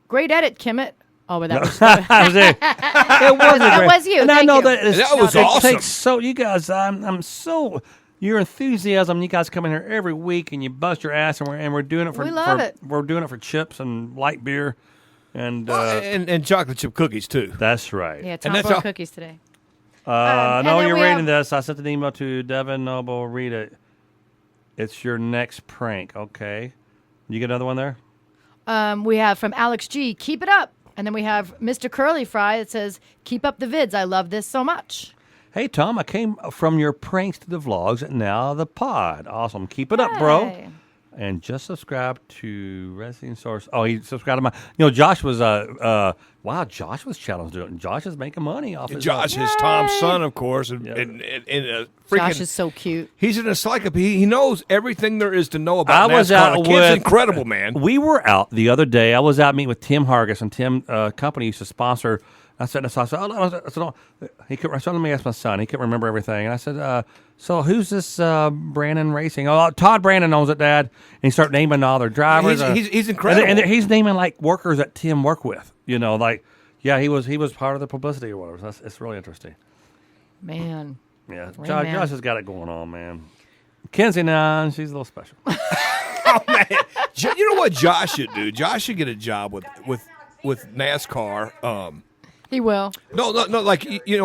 great edit, Kimmett. Oh, but that was That was it. It was that was you. And I Thank know you. that That was it awesome. takes so you guys. I'm so your enthusiasm. You guys come in here every week and you bust your ass, and we're doing it for. We love it. We're doing it for chips and light beer, and and chocolate chip cookies too. that's right. Yeah, Tom that's brought all- cookies today. No, and then you're we reading have- this. I sent an email to Devin Noble. Read it. It's your next prank. Okay. You get another one there? We have from Alex G, keep it up. And then we have Mr. Curly Fry that says, keep up the vids. I love this so much. Hey, Tom, I came from your pranks to the vlogs and now the pod. Awesome. Keep it up, bro. Hey. And just subscribe to Wrestling Source. Oh, he subscribed to my. Josh was wow. Josh was challenged. Josh is making money off his. Josh is Tom's son, of course, and freaking. Josh is so cute. He's an encyclopedia. He knows everything there is to know about I was NASCAR. out The kid's with incredible, man. We were out the other day. I was out meeting with Tim Hargis, and Tim company used to sponsor. I said, he could. So let me ask my son. He couldn't remember everything, and I said, so who's this Brandon Racing? Oh, Todd Brandon owns it, Dad. And he started naming all their drivers. He's incredible. And he's naming like workers that Tim worked with. You know, like he was part of the publicity or whatever. So it's really interesting. Man. Yeah, Great Josh, man. Josh has got it going on, man. Kenzie, nah, she's a little special. Oh man, you know what Josh should do? Josh should get a job with NASCAR. He will. No, like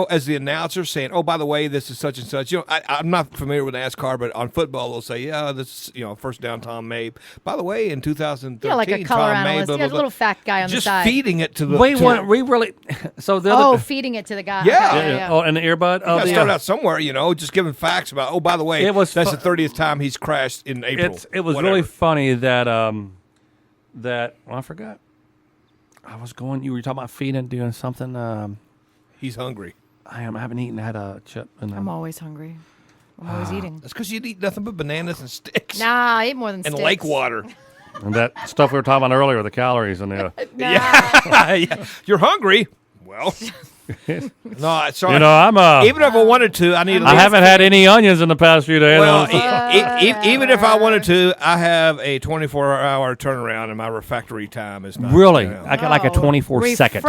as the announcer saying, "Oh, by the way, this is such and such." I'm not familiar with NASCAR, but on football they'll say, "Yeah, this is first down Tom Mabe." By the way, in 2013, Yeah, like a color Tom Mabe, analyst. blah, Yeah, blah, a blah. little fact guy on the Just side. feeding it to the. We really. So the Oh, other. feeding it to the guy. Yeah. Okay, Yeah. Oh, and the earbud. You Oh, gotta yeah. start out somewhere, just giving facts about. Oh, by the way, It was that's fu- the 30th time he's crashed in April. It was Whatever. really funny that I forgot. You were talking about feeding, doing something. He's hungry. I haven't eaten. I had a chip. And I'm always hungry. I'm always eating. That's because you eat nothing but bananas and sticks Nah, I eat more than and sticks. lake water. and that stuff we were talking about earlier, the calories and the. Nah. Yeah. You're hungry. Well, no, sorry. I'm Even if I wanted to, I need. I haven't had any onions in the past few days. Well, I'm- even if I wanted to, I have a 24-hour turnaround, and my refractory time is not really, I got like a Oh, 24-second.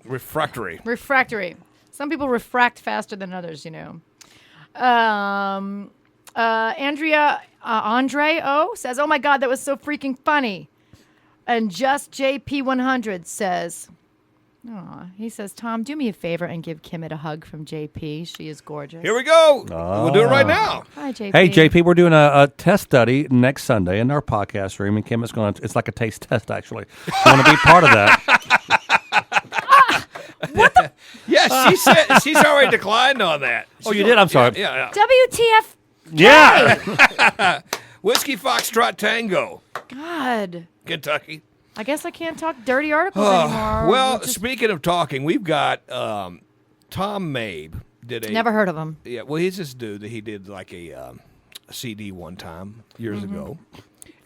Refractory. Some people refract faster than others, Andre O says, "Oh my God, that was so freaking funny." And just JP100 says, he says, "Tom, do me a favor and give Kimmett a hug from JP. She is gorgeous." Here we go. We'll do it right now. Hi, JP. Hey, JP, we're doing a test study next Sunday in our podcast room, and Kim is going to, it's like a taste test, actually. You want to be part of that? Yes, she said she's already declined on that. Oh, you did? I'm sorry. Yeah. WTF? Yeah. Whiskey Foxtrot Tango, God. Kentucky. I guess I can't talk dirty articles anymore. Well, Just speaking of talking, we've got Tom Mabe did a never heard of him. Yeah, well, he's this dude that he did like a CD one time years ago,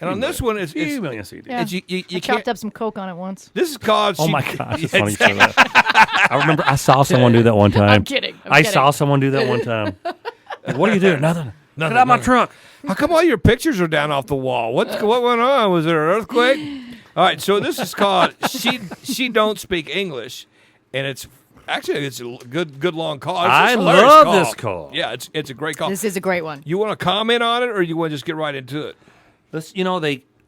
and on this one, it's Few million CDs. Yeah. you I can't. chopped up some coke on it once. This is called. Oh, my gosh. It's funny you say that. I remember I saw someone do that one time. I'm kidding. I saw someone do that one time. Like, what are you doing? Nothing. Get out of my truck. How come all your pictures are down off the wall? What went on? Was there an earthquake? All right, so this is called She Don't Speak English, and it's a good long call. It's I a hilarious love this call. Yeah, it's a great call. This is a great one. You want to comment on it, or you want to just get right into it? This,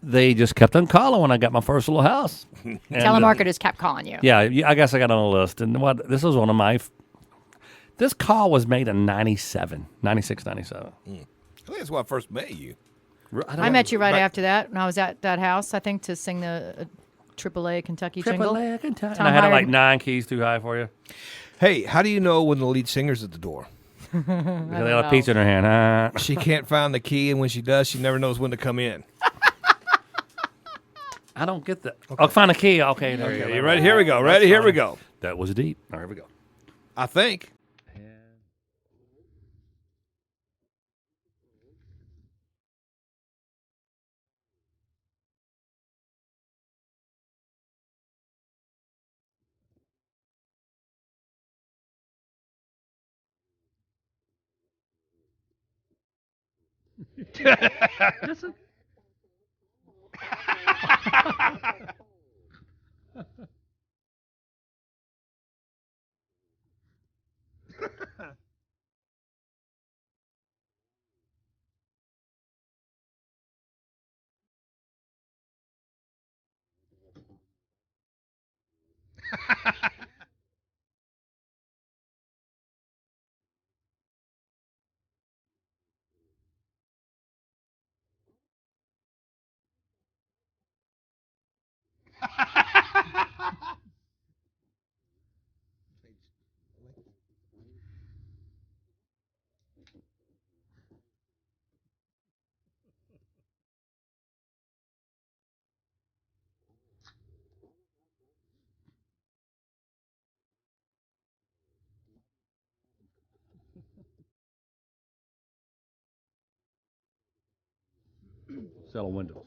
they just kept on calling when I got my first little house. And, Telemarketers kept calling you. Yeah, I guess I got on a list. And this was one of my. This call was made in 97, 96, 97. I think that's when I first met you. I met you right after that when I was at that house, I think, to sing the AAA Kentucky jingle. AAA Kentucky. Tom And I had it like hired- 9 keys too high for you. Hey, how do you know when the lead singer's at the door? They got a pizza in her hand. She can't find the key, and when she does, she never knows when to come in. I don't get that. Okay. I'll find a key. Okay, there you go. You ready? Here we go. Ready? Here we go. That was deep. All right, here we go. I think. Selling windows.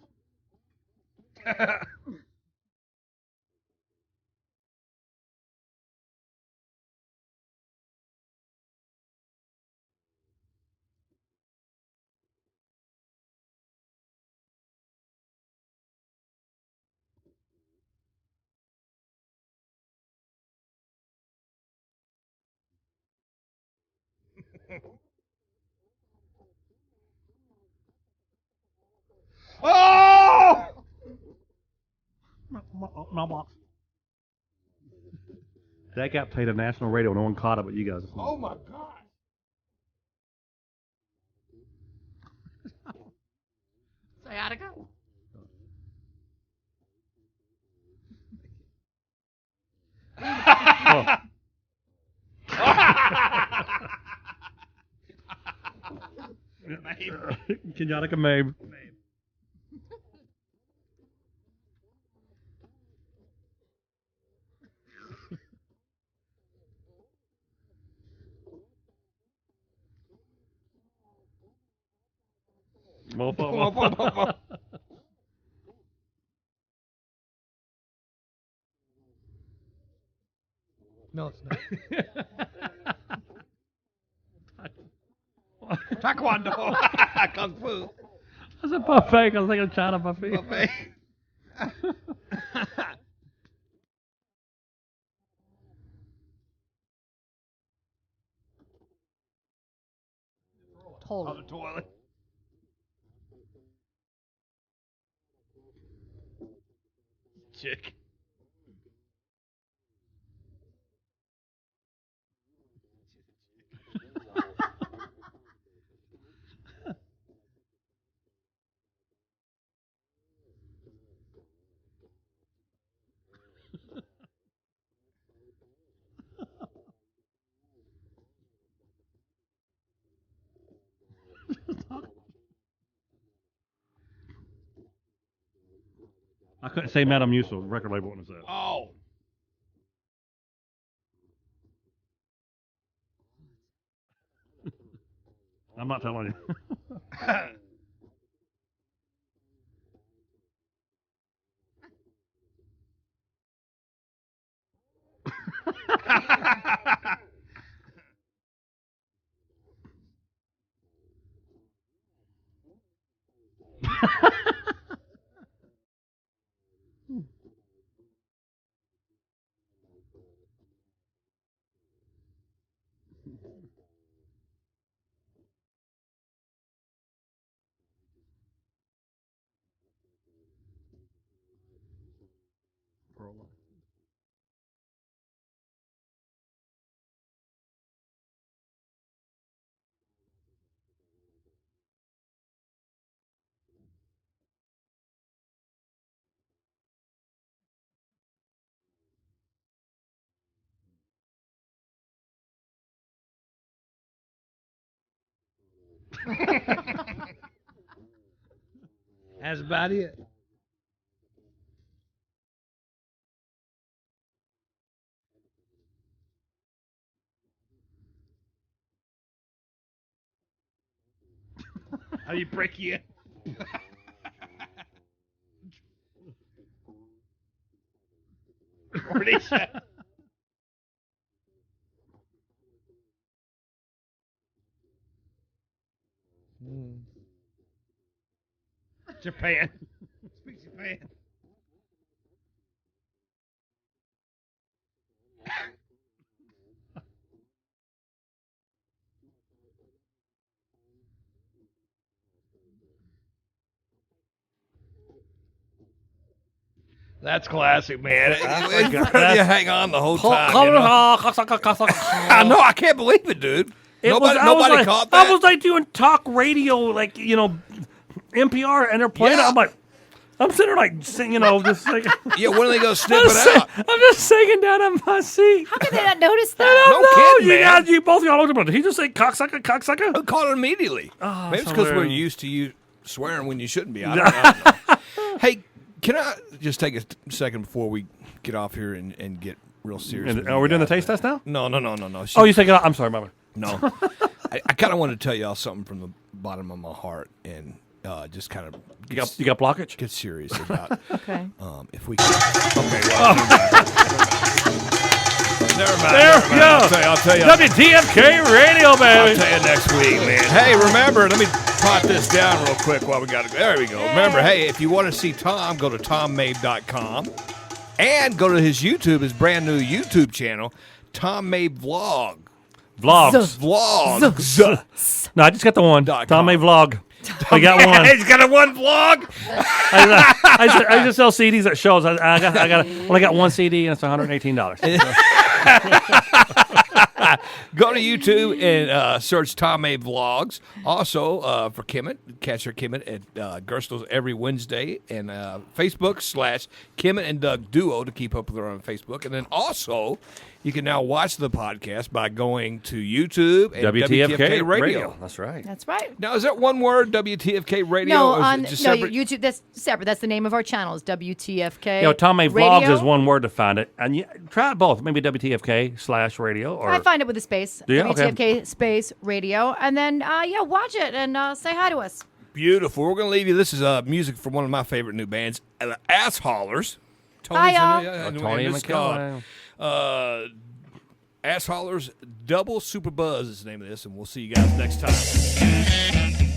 That got played on national radio. No one caught it, but you guys. Oh my God. Sciatica? Oh. Kenyatta Mabe. No, it's not. Taekwondo. Kung Fu. I said buffet. I was thinking China buffet. Buffet. On the toilet. Chick. I couldn't say Madame Musso. Record label wouldn't have said. Oh. I'm not telling you. That's about it. How do you break you in? What did he say? Japan. Speak Japan. That's classic, man. You hang on the whole time. You know? I know. I can't believe it, dude. Nobody caught that. I was like doing talk radio, like, you know, NPR, and they're playing it. I'm like, I'm sitting there like singing, you know, just like. Yeah, when are they going to snip it out? I'm just singing down on my seat. How could they not notice that? No kidding, man. You both y'all looked at me. Did he just say cocksucker, cocksucker? I caught it immediately. Oh, maybe it's because we're used to you swearing when you shouldn't be. I don't know. Hey, can I just take a second before we get off here and get real serious? Are we doing the taste test now? No. Oh, you take it out? I'm sorry, Mama. No. I kind of wanted to tell y'all something from the bottom of my heart and just kind of You got blockage? get serious about Okay. if we can. Okay, well, never mind. There we go. I'll tell you. WTFK radio, I'll baby. tell you next week, man. Hey, remember, let me pot this down real quick while we got to go. There we go. Remember, hey, if you want to see Tom, go to tommabe.com and go to his YouTube, his brand new YouTube channel, Tom Mabe Vlogs. No, I just got the one. Tom May Vlog. I got one. He's got a one vlog. I just sell CDs at shows. I only got one CD and it's $118. Go to YouTube and search Tom A Vlogs. Also, for Kimmett, catch her Kimmett at Gerstl's every Wednesday. And Facebook / Kimmett and Doug Duo to keep up with her on Facebook. And then also, you can now watch the podcast by going to YouTube and WTFK Radio. That's right. That's right. Now, is that one word, WTFK Radio? No, or is on it just separate? YouTube. That's separate. That's the name of our channel. Is WTFK. You know, Tom A Radio. Vlogs is one word to find it. And try it both. Maybe WTFK / radio. Or I find it with a space. Do you? Okay. WTFK space radio. And then, watch it and say hi to us. Beautiful. We're going to leave you. This is music from one of my favorite new bands, the Ass Haulers. Hi, y'all. Tony and and it's called, McKellen. Ass Haulers Double Super Buzz is the name of this, and we'll see you guys next time.